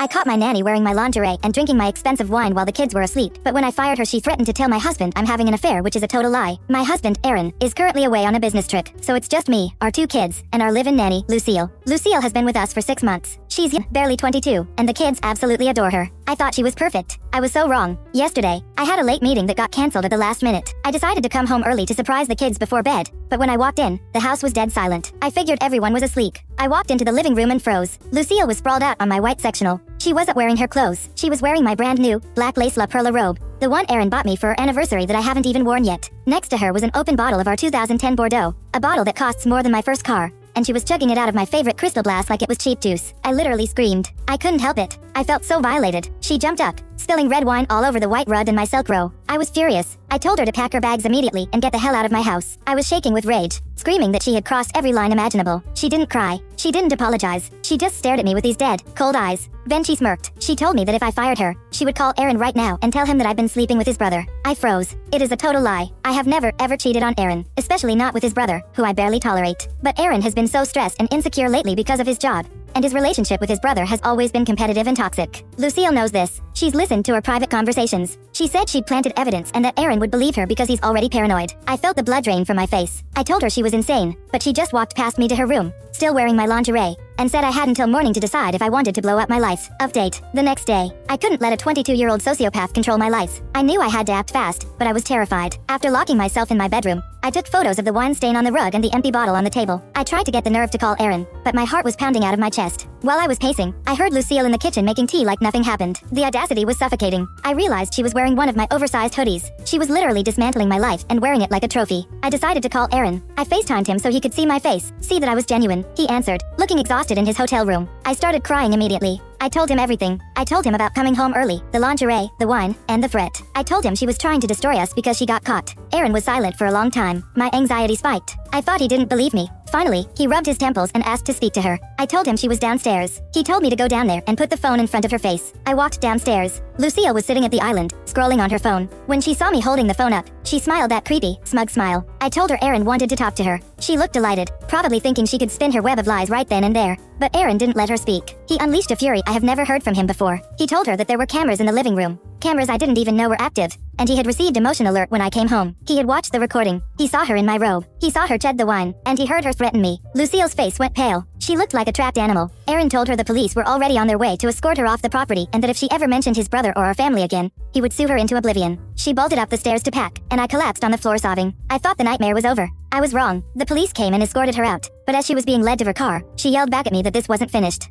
I caught my nanny wearing my lingerie and drinking my expensive wine while the kids were asleep, but when I fired her she threatened to tell my husband I'm having an affair, which is a total lie. My husband, Aaron, is currently away on a business trip, so it's just me, our 2 kids, and our live-in nanny, Lucille. Lucille has been with us for 6 months. She's young, barely 22, and the kids absolutely adore her. I thought she was perfect. I was so wrong. Yesterday, I had a late meeting that got cancelled at the last minute. I decided to come home early to surprise the kids before bed, but when I walked in, the house was dead silent. I figured everyone was asleep. I walked into the living room and froze. Lucille was sprawled out on my white sectional. She wasn't wearing her clothes. She was wearing my brand new, black lace La Perla robe, the one Aaron bought me for our anniversary that I haven't even worn yet. Next to her was an open bottle of our 2010 Bordeaux, a bottle that costs more than my first car, and she was chugging it out of my favorite Crystal Blast like it was cheap juice. I literally screamed. I couldn't help it. I felt so violated. She jumped up, spilling red wine all over the white rug and my silk robe. I was furious. I told her to pack her bags immediately and get the hell out of my house. I was shaking with rage, screaming that she had crossed every line imaginable. She didn't cry. She didn't apologize. She just stared at me with these dead, cold eyes. Then she smirked. She told me that if I fired her, she would call Aaron right now and tell him that I'd been sleeping with his brother. I froze. It is a total lie. I have never, ever cheated on Aaron, especially not with his brother, who I barely tolerate. But Aaron has been so stressed and insecure lately because of his job, and his relationship with his brother has always been competitive and toxic. Lucille knows this. She's listened to our private conversations. She said she'd planted evidence and that Aaron would believe her because he's already paranoid. I felt the blood drain from my face. I told her she was insane, but she just walked past me to her room, still wearing my lingerie, and said I had until morning to decide if I wanted to blow up my life. Update. The next day, I couldn't let a 22-year-old sociopath control my life. I knew I had to act fast, but I was terrified. After locking myself in my bedroom, I took photos of the wine stain on the rug and the empty bottle on the table. I tried to get the nerve to call Aaron, but my heart was pounding out of my chest. While I was pacing, I heard Lucille in the kitchen making tea like nothing happened. The audacity was suffocating. I realized she was wearing one of my oversized hoodies. She was literally dismantling my life and wearing it like a trophy. I decided to call Aaron. I FaceTimed him so he could see my face, see that I was genuine. He answered, looking exhausted in his hotel room. I started crying immediately. I told him everything. I told him about coming home early, the lingerie, the wine, and the threat. I told him she was trying to destroy us because she got caught. Aaron was silent for a long time. My anxiety spiked. I thought he didn't believe me. Finally, he rubbed his temples and asked to speak to her. I told him she was downstairs. He told me to go down there and put the phone in front of her face. I walked downstairs. Lucille was sitting at the island, scrolling on her phone. When she saw me holding the phone up, she smiled that creepy, smug smile. I told her Aaron wanted to talk to her. She looked delighted, probably thinking she could spin her web of lies right then and there. But Aaron didn't let her speak. He unleashed a fury I have never heard from him before. He told her that there were cameras in the living room. Cameras I didn't even know were active, and he had received a motion alert when I came home. He had watched the recording. He saw her in my robe. He saw her chug the wine, and he heard her threaten me. Lucille's face went pale. She looked like a trapped animal. Aaron told her the police were already on their way to escort her off the property and that if she ever mentioned his brother or our family again, he would sue her into oblivion. She bolted up the stairs to pack, and I collapsed on the floor sobbing. I thought the nightmare was over. I was wrong. The police came and escorted her out, but as she was being led to her car, she yelled back at me that this wasn't finished.